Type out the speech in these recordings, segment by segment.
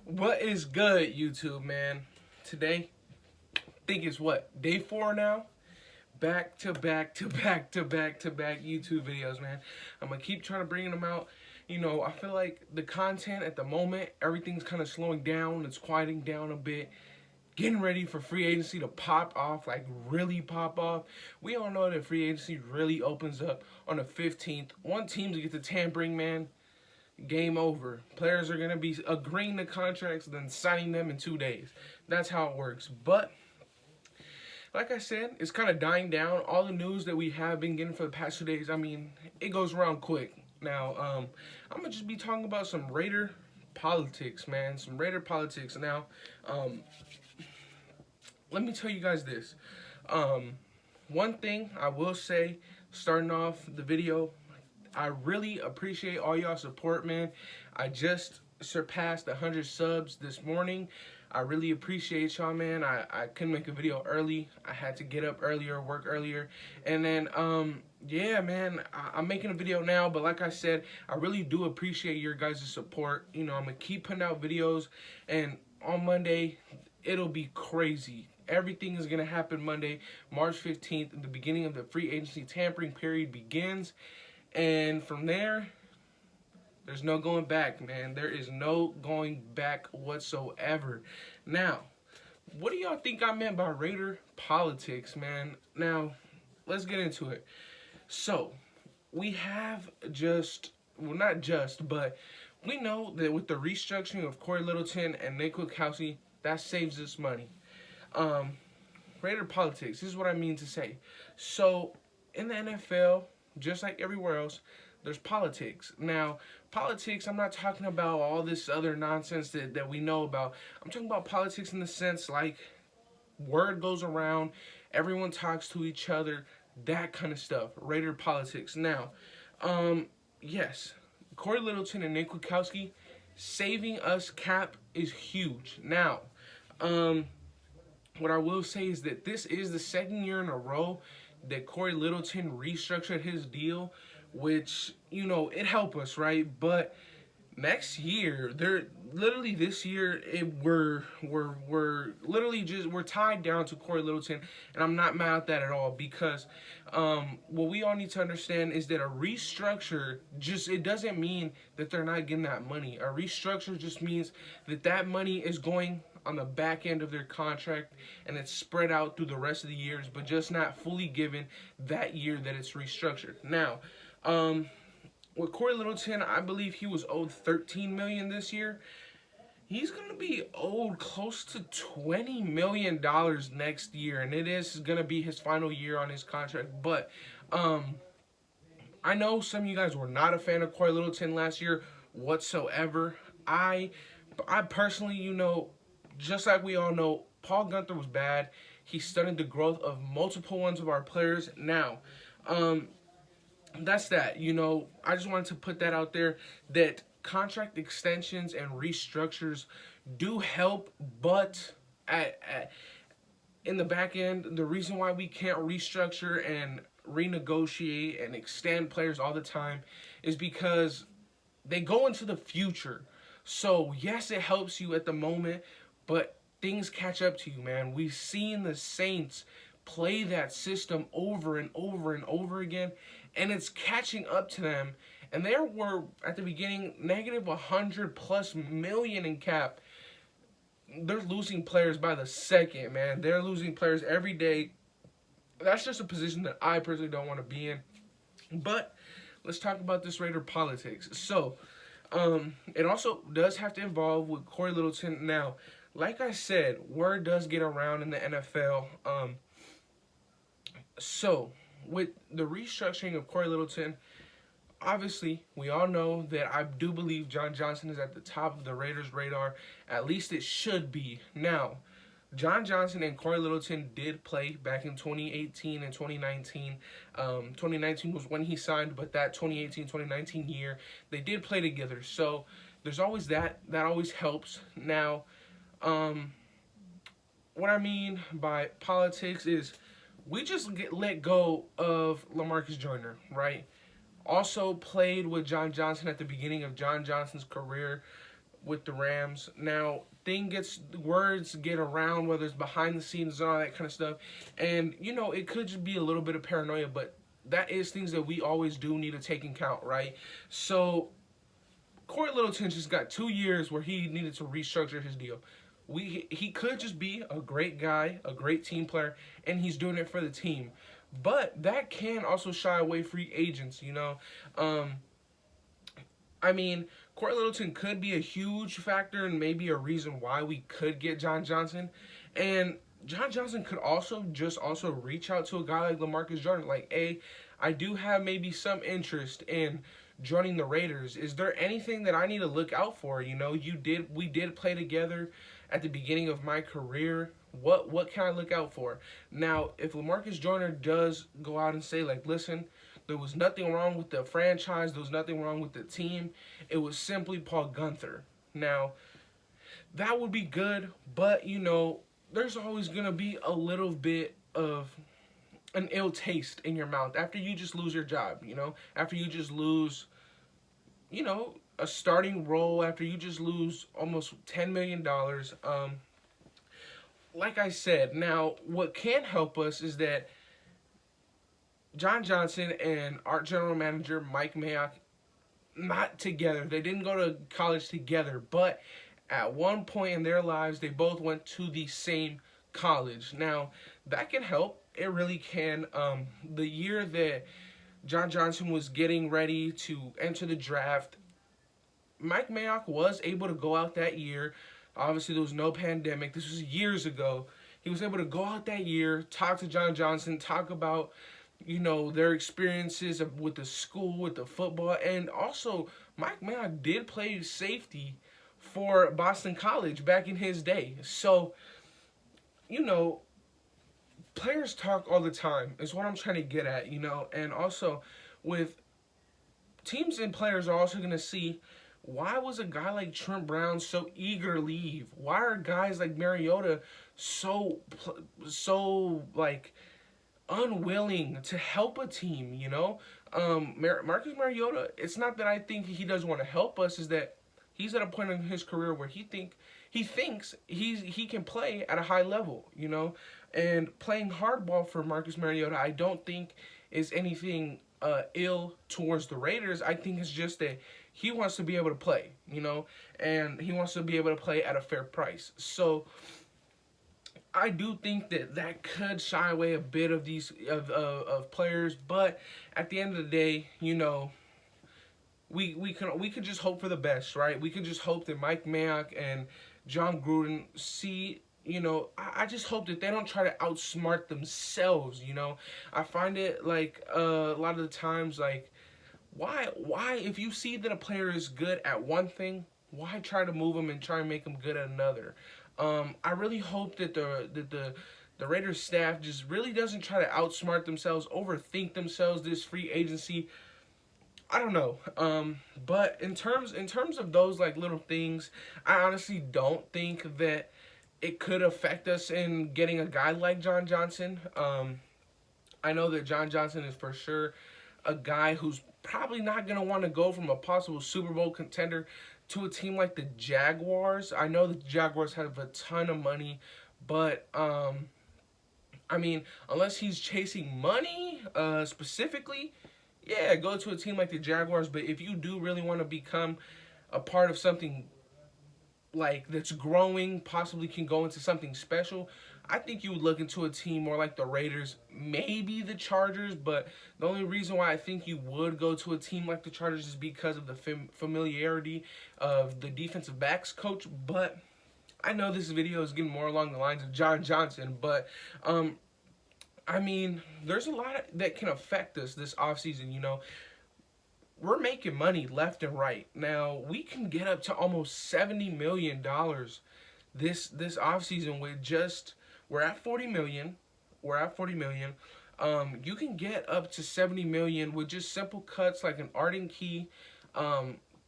What is good, YouTube, man? Today, I think it's what, day 4 now? Back to back to back to back to back YouTube videos, man. I'm gonna keep trying to bring them out. I feel like the content at the moment, everything's kind of slowing down. It's quieting down a bit. Getting ready for free agency to pop off, like really pop off. We all know that free agency really opens up on the 15th. One team to get the tampering, man. Game over. Players are going to be agreeing to contracts, then signing them in 2 days. That's how it works. But, like I said, it's kind of dying down. All the news that we have been getting for the past 2 days, I mean, it goes around quick. Now, I'm going to just be talking about some Raider politics, man. Some Raider politics. Now, let me tell you guys this. One thing I will say, starting off the video, I really appreciate all y'all support, man. I just surpassed 100 subs this morning. I really appreciate y'all, man. I couldn't make a video early. I had to get up earlier, work earlier. And then, yeah, man, I'm making a video now. But like I said, I really do appreciate your guys' support. I'm going to keep putting out videos. And on Monday, it'll be crazy. Everything is going to happen Monday, March 15th. The beginning of the free agency tampering period begins. And from there, there's no going back, man. There is no going back whatsoever. Now, what do y'all think I meant by Raider politics, man? Now, let's get into it. So, we have not just, but we know that with the restructuring of Corey Littleton and Nick Kwiatkowski, that saves us money. Raider politics, this is what I mean to say. So, in the NFL, just like everywhere else, there's politics. Now, politics, I'm not talking about all this other nonsense that we know about. I'm talking about politics in the sense like word goes around, everyone talks to each other, that kind of stuff. Raider politics. Now, yes, Corey Littleton and Nick Kwiatkowski, saving us cap is huge. Now, what I will say is that this is the second year in a row that Corey Littleton restructured his deal, which, it helped us, right? But next year, this year, we're tied down to Corey Littleton, and I'm not mad at that at all, because what we all need to understand is that a restructure it doesn't mean that they're not getting that money. A restructure just means that money is going on the back end of their contract, and it's spread out through the rest of the years, but just not fully given that year that it's restructured. Now, with Corey Littleton, I believe he was owed $13 million this year. He's going to be owed close to $20 million next year, and it is going to be his final year on his contract. But I know some of you guys were not a fan of Corey Littleton last year whatsoever. I personally, just like we all know, Paul Guenther was bad. He stunted the growth of multiple ones of our players. Now, that's that. I just wanted to put that out there, that contract extensions and restructures do help, but in the back end, the reason why we can't restructure and renegotiate and extend players all the time is because they go into the future. So, yes, it helps you at the moment, but things catch up to you, man. We've seen the Saints play that system over and over and over again, and it's catching up to them. And they were, at the beginning, negative 100+ million in cap. They're losing players by the second, man. They're losing players every day. That's just a position that I personally don't want to be in. But let's talk about this Raider politics. So, it also does have to involve with Corey Littleton. Now, like I said, word does get around in the NFL. So, with the restructuring of Corey Littleton, obviously, we all know that I do believe John Johnson is at the top of the Raiders' radar. At least it should be. Now, John Johnson and Corey Littleton did play back in 2018 and 2019. 2019 was when he signed, but that 2018-2019 year, they did play together. So, there's always that. That always helps. Now, what I mean by politics is we just let go of LaMarcus Joyner, right? Also played with John Johnson at the beginning of John Johnson's career. with the Rams. Now, words get around, whether it's behind the scenes and all that kind of stuff. And, you know, it could just be a little bit of paranoia, but that is things that we always do need to take into account, right? So, Corey Littleton just got 2 years where he needed to restructure his deal. He could just be a great guy, a great team player, and he's doing it for the team. But that can also shy away free agents, you know. I mean, Corey Littleton could be a huge factor and maybe a reason why we could get John Johnson. And John Johnson could also reach out to a guy like LaMarcus Jordan. Like, hey, I do have maybe some interest in joining the Raiders. Is there anything that I need to look out for? You know, we did play together at the beginning of my career. What can I look out for? Now, if LaMarcus Jordan does go out and say, like, listen, there was nothing wrong with the franchise, there was nothing wrong with the team, it was simply Paul Gunther. Now, that would be good, but, you know, there's always going to be a little bit of an ill taste in your mouth after you just lose your job, you know? After you just lose, you know, a starting role, after you just lose almost $10 million. Like I said, now, what can help us is that John Johnson and our general manager, Mike Mayock, not together. They didn't go to college together, but at one point in their lives, they both went to the same college. Now, that can help. It really can. The year that John Johnson was getting ready to enter the draft, Mike Mayock was able to go out that year. Obviously, there was no pandemic. This was years ago. He was able to go out that year, talk to John Johnson, talk about, you know, their experiences with the school, with the football. And also, Mike Mayock did play safety for Boston College back in his day. So, you know, players talk all the time is what I'm trying to get at, you know. And also, with teams and players are also going to see, why was a guy like Trent Brown so eager to leave? Why are guys like Mariota so like unwilling to help a team, you know? Marcus Mariota, it's not that I think he doesn't want to help us, is that he's at a point in his career where he thinks he can play at a high level, you know? And playing hardball for Marcus Mariota, I don't think is anything ill towards the Raiders. I think it's just that he wants to be able to play, you know, and he wants to be able to play at a fair price. So I do think that could shy away a bit of these of players, but at the end of the day, you know, we can just hope for the best, right? We can just hope that Mike Mayock and John Gruden see. You know, I just hope that they don't try to outsmart themselves, you know. I find it, like, a lot of the times, like, why, if you see that a player is good at one thing, why try to move him and try and make him good at another? I really hope that the Raiders staff just really doesn't try to outsmart themselves, overthink themselves this free agency. I don't know. But in terms of those, like, little things, I honestly don't think that it could affect us in getting a guy like John Johnson. I know that John Johnson is for sure a guy who's probably not going to want to go from a possible Super Bowl contender to a team like the Jaguars. I know the Jaguars have a ton of money, but, I mean, unless he's chasing money specifically, yeah, go to a team like the Jaguars. But if you do really want to become a part of something like that's growing, possibly can go into something special, I think you would look into a team more like the Raiders, maybe the Chargers. But the only reason why I think you would go to a team like the Chargers is because of the familiarity of the defensive backs coach. But I know this video is getting more along the lines of John Johnson, but I mean, there's a lot that can affect us this offseason, you know. We're making money left and right. Now, we can get up to almost $70 million this offseason with just, we're at $40 million. We're at $40 million. You can get up to $70 million with just simple cuts like an Arden Key,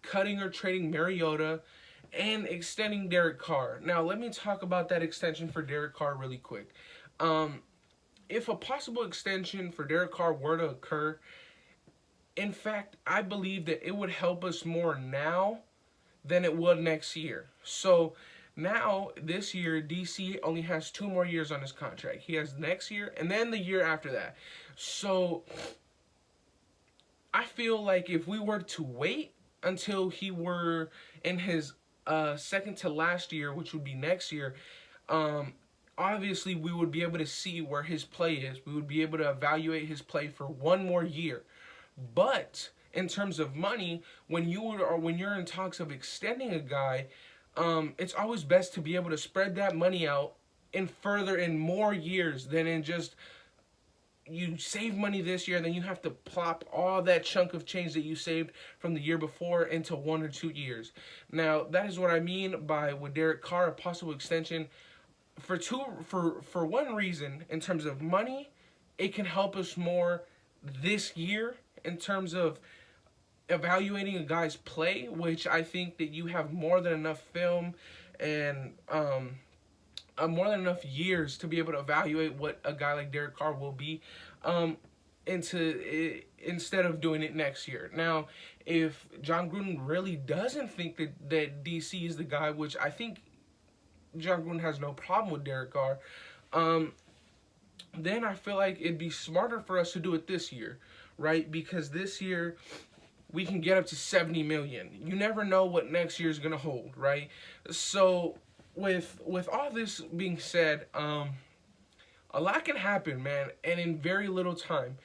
cutting or trading Mariota, and extending Derek Carr. Now, let me talk about that extension for Derek Carr really quick. If a possible extension for Derek Carr were to occur, in fact, I believe that it would help us more now than it would next year. So now, this year, DC only has 2 more years on his contract. He has next year and then the year after that. So I feel like if we were to wait until he were in his second to last year, which would be next year, obviously we would be able to see where his play is. We would be able to evaluate his play for 1 more year. But in terms of money, when you're in talks of extending a guy, it's always best to be able to spread that money out in more years than in just you save money this year, then you have to plop all that chunk of change that you saved from the year before into 1 or 2 years. Now, that is what I mean by with Derek Carr, a possible extension. For one reason, in terms of money, it can help us more this year in terms of evaluating a guy's play, which I think that you have more than enough film and more than enough years to be able to evaluate what a guy like Derek Carr will be instead of doing it next year. Now, if John Gruden really doesn't think that DC is the guy, which I think John Gruden has no problem with Derek Carr, then I feel like it'd be smarter for us to do it this year, right? Because this year we can get up to $70 million. You never know what next year is gonna hold, right? So with all this being said, a lot can happen, man, and in very little time.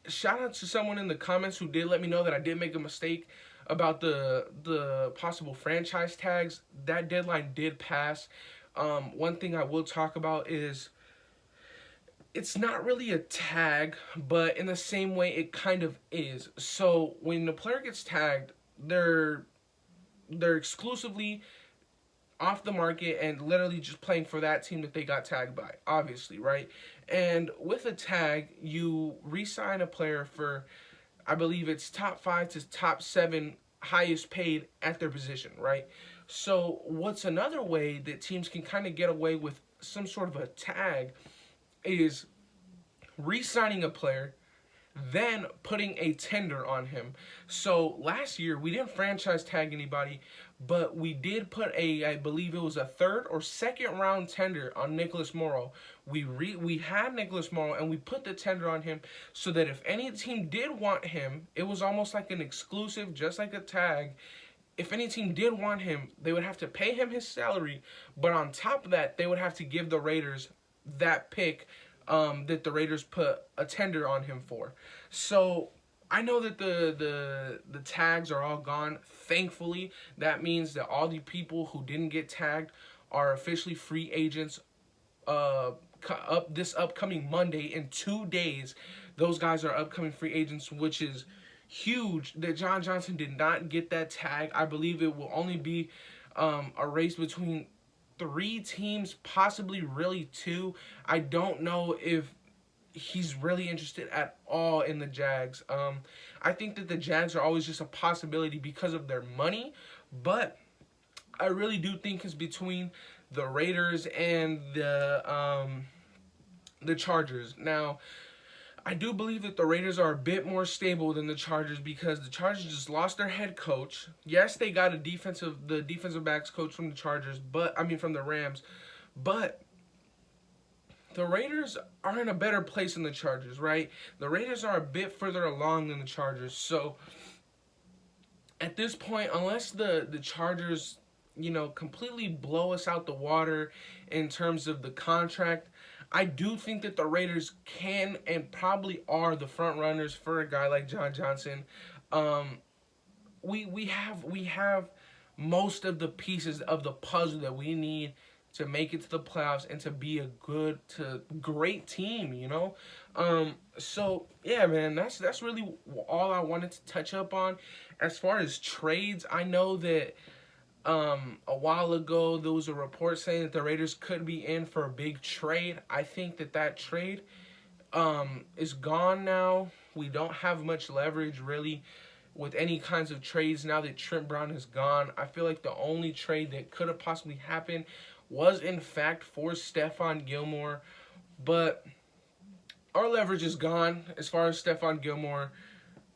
Shout out to someone in the comments who did let me know that I did make a mistake about the possible franchise tags. That deadline did pass. One thing I will talk about is it's not really a tag, but in the same way it kind of is. So when the player gets tagged, they're exclusively off the market and literally just playing for that team that they got tagged by, obviously, right? And with a tag, you re-sign a player for, I believe it's top 5 to top 7 highest paid at their position, right? So what's another way that teams can kind of get away with some sort of a tag is re-signing a player, then putting a tender on him. So last year, we didn't franchise tag anybody, but we did put I believe it was a 3rd or 2nd round tender on Nicholas Morrow. We had Nicholas Morrow, and we put the tender on him so that if any team did want him, it was almost like an exclusive, just like a tag. If any team did want him, they would have to pay him his salary, but on top of that, they would have to give the Raiders that pick that the Raiders put a tender on him for. So I know that the tags are all gone. Thankfully, that means that all the people who didn't get tagged are officially free agents. This upcoming Monday, in 2 days, those guys are upcoming free agents, which is huge that John Johnson did not get that tag. I believe it will only be a race between 3 teams, possibly really 2. I don't know if he's really interested at all in the Jags. I think that the Jags are always just a possibility because of their money, but I really do think it's between the Raiders and the Chargers. Now, I do believe that the Raiders are a bit more stable than the Chargers because the Chargers just lost their head coach. Yes, they got the defensive backs coach from the Chargers, from the Rams, but the Raiders are in a better place than the Chargers, right? The Raiders are a bit further along than the Chargers. So at this point, unless the Chargers, completely blow us out the water in terms of the contract, I do think that the Raiders can and probably are the front runners for a guy like John Johnson. We have most of the pieces of the puzzle that we need to make it to the playoffs and to be a good to great team, So yeah, man, that's really all I wanted to touch up on. As far as trades, I know that a while ago there was a report saying that the Raiders could be in for a big trade. I think that trade is gone now. We don't have much leverage really with any kinds of trades now that Trent Brown is gone. I feel like the only trade that could have possibly happened was in fact for Stephon Gilmore, but our leverage is gone as far as Stephon Gilmore.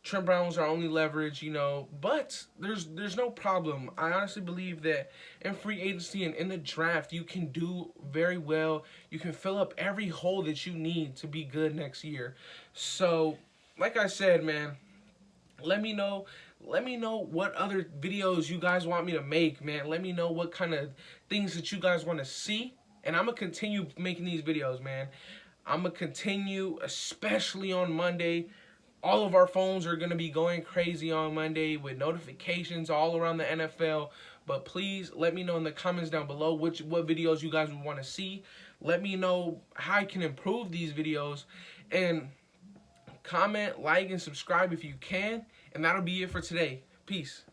Trent Brown's our only leverage, you know, but there's no problem. I honestly believe that in free agency and in the draft, you can do very well. You can fill up every hole that you need to be good next year. So, like I said, man, let me know. Let me know what other videos you guys want me to make, man. Let me know what kind of things that you guys want to see. And I'm going to continue making these videos, man. I'm going to continue, especially on Monday. All of our phones are going to be going crazy on Monday with notifications all around the NFL. But please let me know in the comments down below what videos you guys would want to see. Let me know how I can improve these videos. And comment, like, and subscribe if you can. And that'll be it for today. Peace.